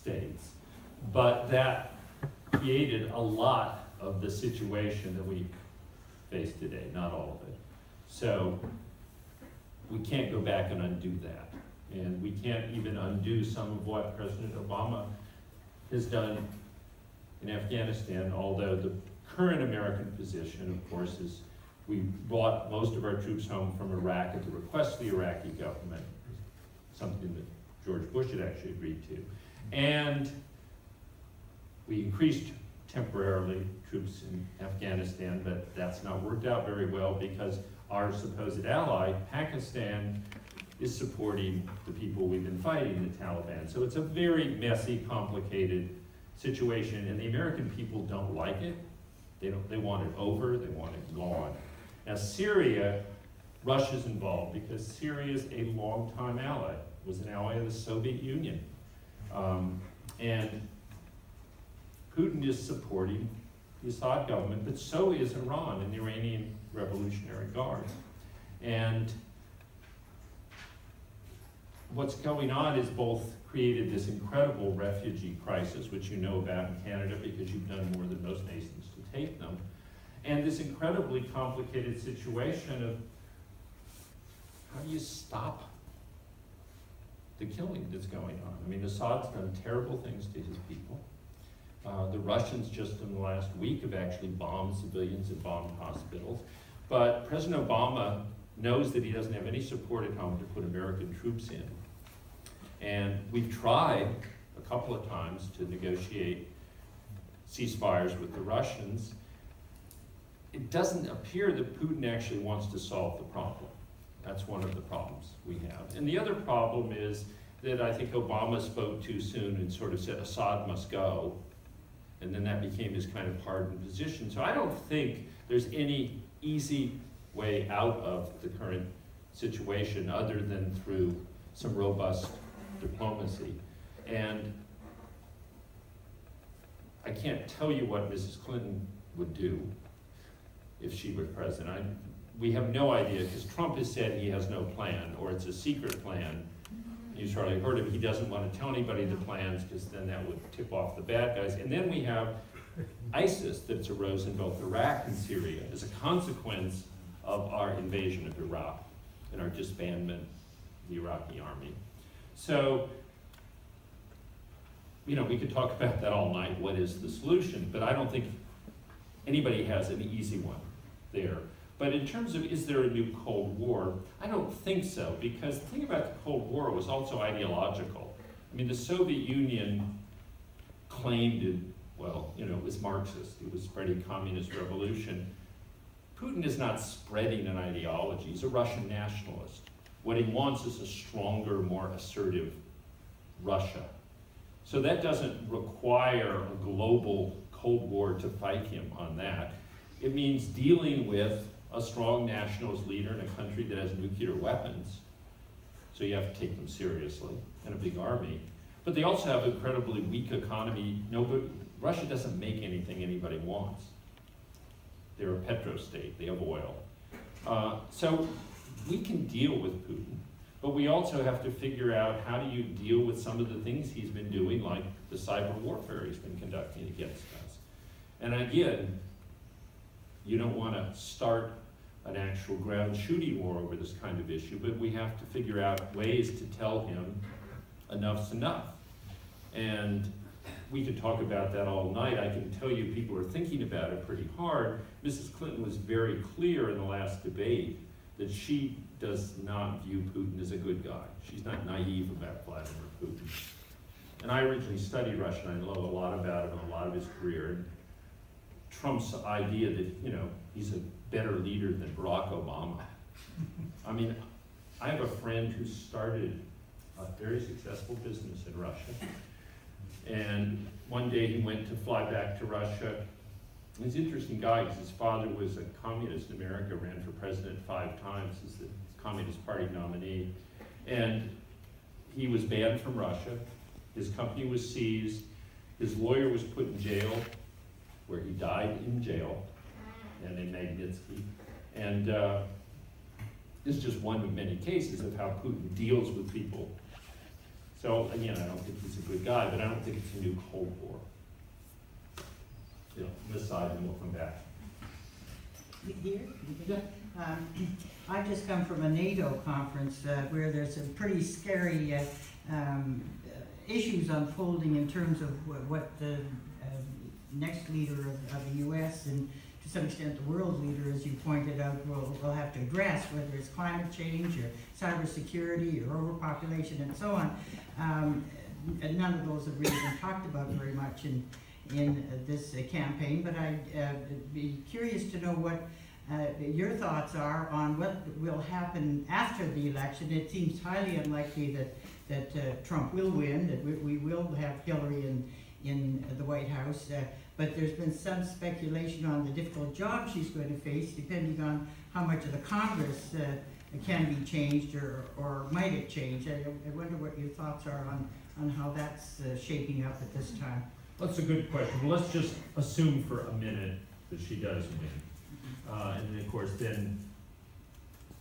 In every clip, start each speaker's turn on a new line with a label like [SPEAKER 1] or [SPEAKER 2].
[SPEAKER 1] states. But that created a lot of the situation that we face today, not all of it. So we can't go back and undo that. And we can't even undo some of what President Obama has done in Afghanistan, although the current American position, of course, is we brought most of our troops home from Iraq at the request of the Iraqi government, something that George Bush had actually agreed to. And we increased temporarily troops in Afghanistan, but that's not worked out very well because our supposed ally, Pakistan, is supporting the people we've been fighting, the Taliban. So it's a very messy, complicated situation, and the American people don't like it. They want it over, they want it gone. Now Syria, Russia's involved because Syria is a longtime ally, was an ally of the Soviet Union. And Putin is supporting the Assad government, but so is Iran and the Iranian Revolutionary Guard. And what's going on is both created this incredible refugee crisis, which you know about in Canada because you've done more than most nations to take them, and this incredibly complicated situation of how do you stop the killing that's going on? I mean, Assad's done terrible things to his people. The Russians just in the last week have actually bombed civilians and bombed hospitals. But President Obama knows that he doesn't have any support at home to put American troops in. And we've tried a couple of times to negotiate ceasefires with the Russians. It doesn't appear that Putin actually wants to solve the problem. That's one of the problems we have. And the other problem is that I think Obama spoke too soon and sort of said Assad must go. And then that became his kind of hardened position. So I don't think there's any easy way out of the current situation other than through some robust diplomacy. And I can't tell you what Mrs. Clinton would do if she were president. We have no idea because Trump has said he has no plan or it's a secret plan. You've probably heard of it. He doesn't want to tell anybody the plans because then that would tip off the bad guys. And then we have ISIS that's arose in both Iraq and Syria as a consequence of our invasion of Iraq and our disbandment of the Iraqi army. So, you know, we could talk about that all night. What is the solution? But I don't think anybody has an easy one there. But in terms of, is there a new Cold War? I don't think so, because the thing about the Cold War was also ideological. I mean, the Soviet Union claimed it, well, you know, it was Marxist. It was spreading communist revolution. Putin is not spreading an ideology. He's a Russian nationalist. What he wants is a stronger, more assertive Russia. So that doesn't require a global Cold War to fight him on that. It means dealing with a strong nationalist leader in a country that has nuclear weapons. So you have to take them seriously, and a big army. But they also have an incredibly weak economy. Russia doesn't make anything anybody wants. They're a petrostate, they have oil. So we can deal with Putin, but we also have to figure out how do you deal with some of the things he's been doing, like the cyber warfare he's been conducting against us. And again, you don't want to start an actual ground shooting war over this kind of issue, but we have to figure out ways to tell him enough's enough. And we could talk about that all night. I can tell you people are thinking about it pretty hard. Mrs. Clinton was very clear in the last debate that she does not view Putin as a good guy. She's not naive about Vladimir Putin. And I originally studied Russia, and I know a lot about him and a lot of his career. And Trump's idea that, you know, he's a better leader than Barack Obama. I mean, I have a friend who started a very successful business in Russia. And one day he went to fly back to Russia. He's an interesting guy because his father was a communist in America, ran for president 5 times as the Communist Party nominee. And he was banned from Russia. His company was seized. His lawyer was put in jail, where he died in jail, and in Magnitsky. And this is just one of many cases of how Putin deals with people. So again, I don't think he's a good conservative guy, but I don't think it's a new Cold War. This side, and we'll come back.
[SPEAKER 2] Here?
[SPEAKER 1] Yeah.
[SPEAKER 2] I've just come from a NATO conference where there's some pretty scary issues unfolding in terms of what the next leader of the U.S. and to some extent the world leader, as you pointed out, will have to address, whether it's climate change or cybersecurity or overpopulation and so on. And none of those have really been talked about very much in this campaign, but I'd be curious to know what your thoughts are on what will happen after the election. It seems highly unlikely that Trump will win, that we will have Hillary in the White House, but there's been some speculation on the difficult job she's going to face, depending on how much of the Congress can be changed or might it change. I wonder what your thoughts are on how that's shaping up at this time.
[SPEAKER 1] That's a good question. Well, let's just assume for a minute that she does win. And then, of course, then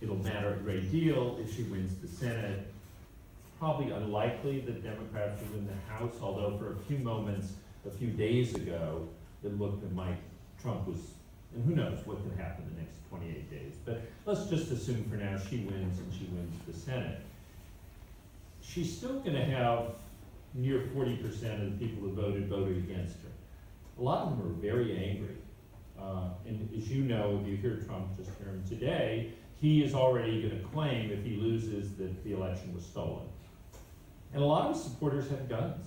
[SPEAKER 1] it'll matter a great deal if she wins the Senate. It's probably unlikely that Democrats will win the House, although for a few moments, a few days ago, it looked like Trump was, and who knows what could happen the next 28 days. But let's just assume for now she wins and she wins the Senate. She's still going to have near 40% of the people who voted against her. A lot of them are very angry. And as you know, if you hear Trump, just hear him today, he is already going to claim, if he loses, that the election was stolen. And a lot of his supporters have guns.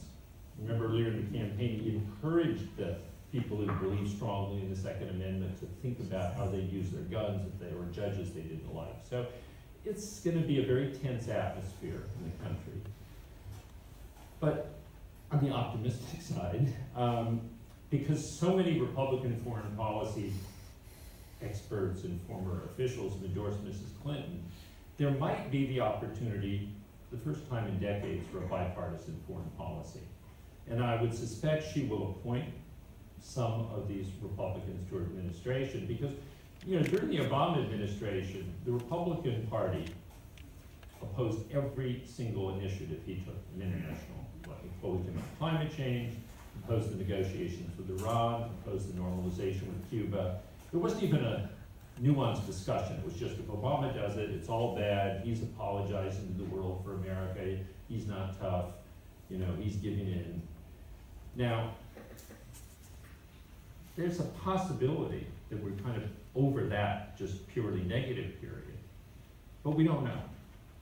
[SPEAKER 1] Remember earlier in the campaign, he encouraged the people who believe strongly in the Second Amendment to think about how they use their guns if they were judges they didn't like. So it's going to be a very tense atmosphere in the country. But on the optimistic side, because so many Republican foreign policy experts and former officials have endorsed Mrs. Clinton, there might be the opportunity, the first time in decades, for a bipartisan foreign policy. And I would suspect she will appoint some of these Republicans to her administration because, during the Obama administration, the Republican Party opposed every single initiative he took in international, opposed him on climate change, opposed the negotiations with Iran, opposed the normalization with Cuba. There wasn't even a nuanced discussion. It was just, if Obama does it, it's all bad. He's apologizing to the world for America. He's not tough. He's giving in. Now, there's a possibility that we're kind of over that just purely negative period. But we don't know.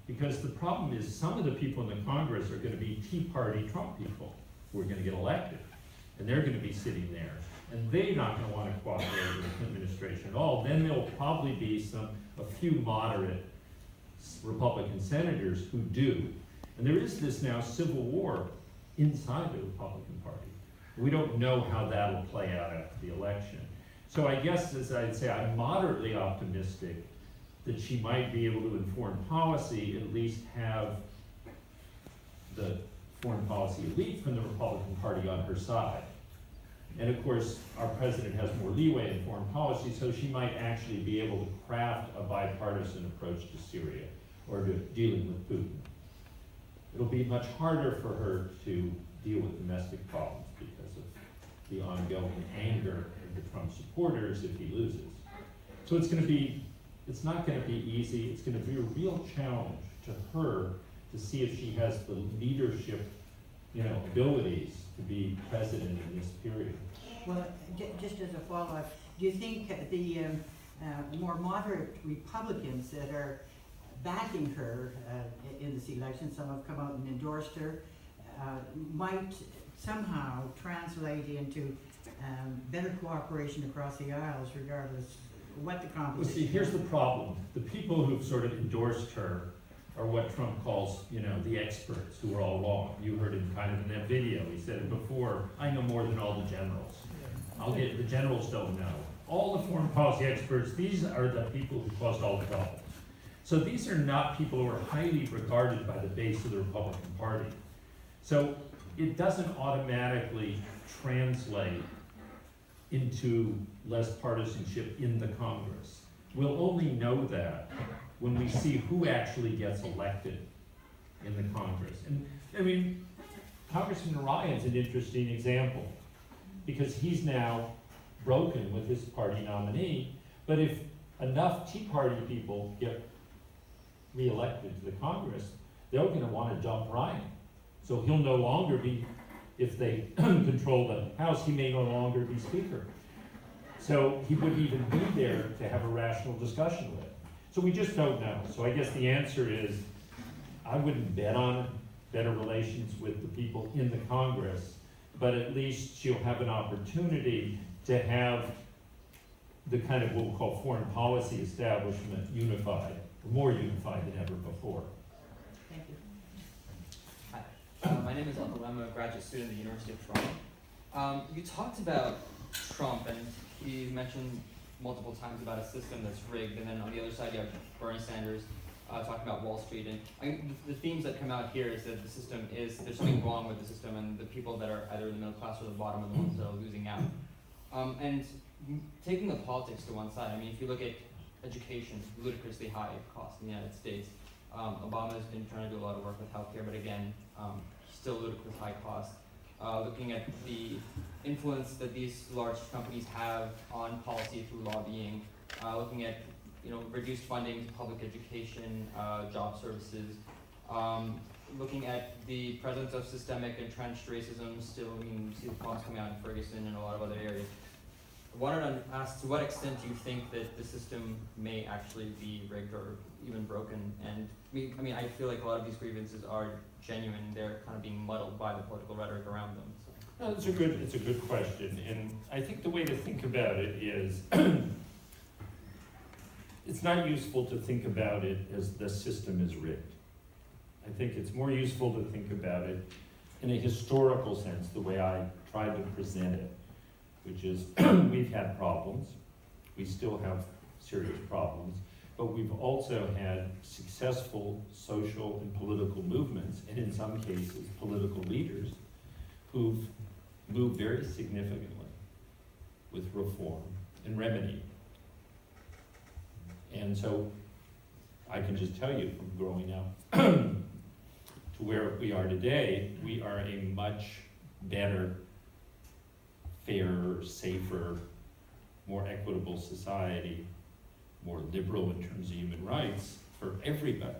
[SPEAKER 1] Because the problem is some of the people in the Congress are going to be Tea Party Trump people who are going to get elected. And they're going to be sitting there. And they're not going to want to cooperate with the Clinton administration at all. Then there'll probably be a few moderate Republican senators who do. And there is this now civil war inside the Republican Party. We don't know how that'll play out after the election. So I guess, as I'd say, I'm moderately optimistic that she might be able to, in foreign policy, at least have the foreign policy elite from the Republican Party on her side. And of course, our president has more leeway in foreign policy, so she might actually be able to craft a bipartisan approach to Syria or to dealing with Putin. It'll be much harder for her to deal with domestic problems because of the ongoing anger of the Trump supporters if he loses. So it's not going to be easy. It's going to be a real challenge to her to see if she has the leadership, abilities to be president in this period.
[SPEAKER 2] Well, just as a follow-up, do you think the more moderate Republicans that are backing her in this election, some have come out and endorsed her, might somehow translate into better cooperation across the aisles, regardless what the composition
[SPEAKER 1] Well, see, here's the problem. The people who've sort of endorsed her are what Trump calls, the experts who are all wrong. You heard him kind of in that video. He said it before, I know more than all the generals. The generals don't know. All the foreign policy experts, these are the people who caused all the problems. So these are not people who are highly regarded by the base of the Republican Party. So it doesn't automatically translate into less partisanship in the Congress. We'll only know that when we see who actually gets elected in the Congress. And I mean, Congressman Ryan's an interesting example, because he's now broken with his party nominee, but if enough Tea Party people get reelected to the Congress, they're gonna wanna dump Ryan. So he'll no longer be, if they control the House, he may no longer be Speaker. So he wouldn't even be there to have a rational discussion with. So we just don't know. So I guess the answer is, I wouldn't bet on better relations with the people in the Congress, but at least she'll have an opportunity to have the kind of what we'll call foreign policy establishment unified, more unified than ever before.
[SPEAKER 2] Thank you.
[SPEAKER 3] Hi, my name is Uncle. I'm a graduate student at the University of Toronto. You talked about Trump, and he mentioned multiple times about a system that's rigged, and then on the other side you have Bernie Sanders talking about Wall Street. And I think the themes that come out here is that the system is, there's something wrong with the system, and the people that are either in the middle class or the bottom are the ones that are losing out. And taking the politics to one side, I mean, if you look at education, ludicrously high cost in the United States. Obama's been trying to do a lot of work with healthcare, but again, still ludicrously high cost. Looking at the influence that these large companies have on policy through lobbying, looking at reduced funding to public education, job services, looking at the presence of systemic entrenched racism still. I mean, you see the problems coming out in Ferguson and a lot of other areas. I wanted to ask, to what extent do you think that the system may actually be rigged or even broken? And I mean, I feel like a lot of these grievances are genuine. They're kind of being muddled by the political rhetoric around them. So.
[SPEAKER 1] No, it's a good question, and I think the way to think about it is, it's not useful to think about it as the system is rigged. I think it's more useful to think about it in a historical sense, the way I tried to present it, which is we've had problems, we still have serious problems, but we've also had successful social and political movements, and in some cases, political leaders who've moved very significantly with reform and remedy. And so I can just tell you from growing up to where we are today, we are a much better, fairer, safer, more equitable society, more liberal in terms of human rights for everybody.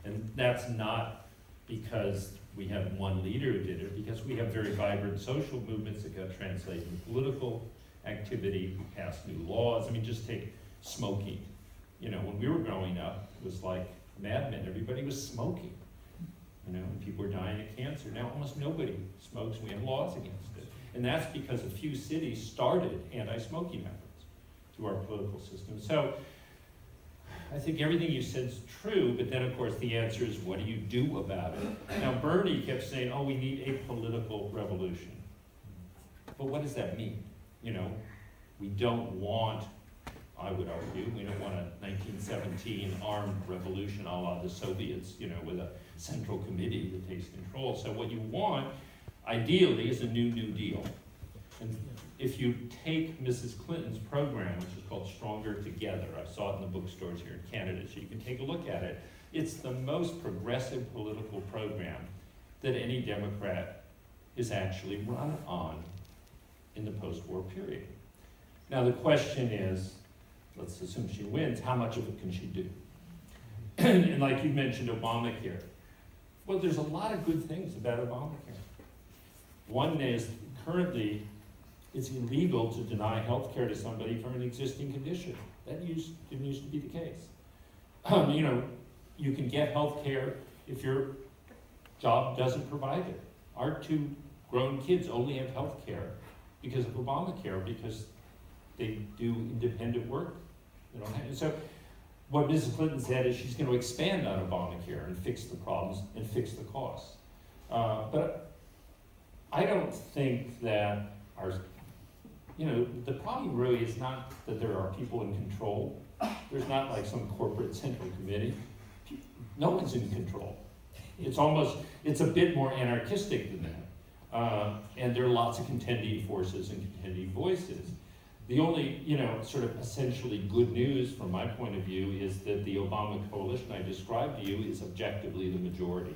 [SPEAKER 1] And that's not because we have one leader who did it, because we have very vibrant social movements that got translated into political activity, we passed new laws. I mean, just take smoking. When we were growing up, it was like Mad Men, everybody was smoking. And people were dying of cancer. Now almost nobody smokes, we have laws against it. And that's because a few cities started anti-smoking efforts through our political system. So I think everything you said is true, but then of course the answer is, what do you do about it? Now Bernie kept saying, we need a political revolution. But what does that mean? We don't want, I would argue, we don't want a 1917 armed revolution a la the Soviets, with a central committee that takes control. So what you want, ideally, is a New Deal. And if you take Mrs. Clinton's program, which is called Stronger Together, I saw it in the bookstores here in Canada, so you can take a look at it. It's the most progressive political program that any Democrat is actually run on in the post-war period. Now the question is, let's assume she wins, how much of it can she do? And like you mentioned, Obamacare. Well, there's a lot of good things about Obamacare. One is, currently, it's illegal to deny health care to somebody for an existing condition. That didn't used to be the case. You can get health care if your job doesn't provide it. Our two grown kids only have health care because of Obamacare, because they do independent work. So what Mrs. Clinton said is she's going to expand on Obamacare and fix the problems and fix the costs. But I don't think that the problem really is not that there are people in control. There's not like some corporate central committee. No one's in control. It's a bit more anarchistic than that. And there are lots of contending forces and contending voices. The only, sort of essentially good news from my point of view is that the Obama coalition I described to you is objectively the majority.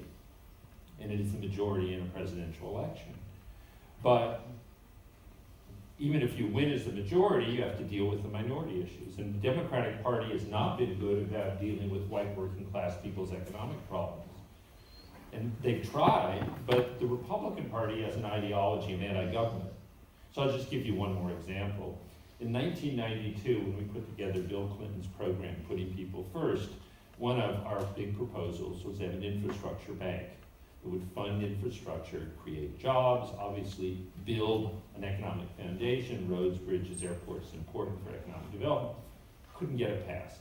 [SPEAKER 1] and it is the majority in a presidential election. But even if you win as the majority, you have to deal with the minority issues. And the Democratic Party has not been good about dealing with white working class people's economic problems. And they've tried, but the Republican Party has an ideology of anti-government. So I'll just give you one more example. In 1992, when we put together Bill Clinton's program, Putting People First, one of our big proposals was that an infrastructure bank that would fund infrastructure, create jobs, obviously build an economic foundation, roads, bridges, airports, important for economic development. Couldn't get it passed.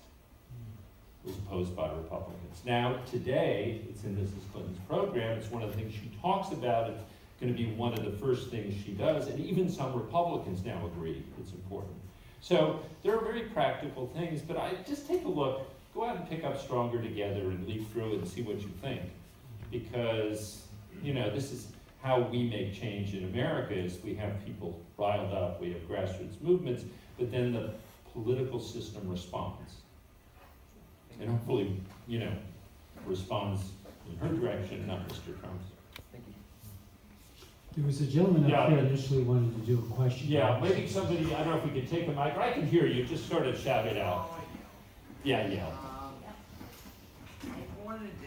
[SPEAKER 1] It was opposed by Republicans. Now, today, it's in Mrs. Clinton's program. It's one of the things she talks about. It's going to be one of the first things she does, and even some Republicans now agree it's important. So there are very practical things, but I just take a look, go out and pick up Stronger Together and leaf through it and see what you think. Because, you know, this is how we make change in America, is we have people riled up, we have grassroots movements, but then the political system responds. And hopefully, you know, responds in her direction, not Mr. Trump's.
[SPEAKER 3] Thank you.
[SPEAKER 4] There was a gentleman
[SPEAKER 1] Yeah.
[SPEAKER 4] up here initially wanted to do a question.
[SPEAKER 1] Yeah, maybe somebody, I don't know if we could take a mic, I can hear you, just sort of shout it out. Yeah, yeah.
[SPEAKER 5] I wanted to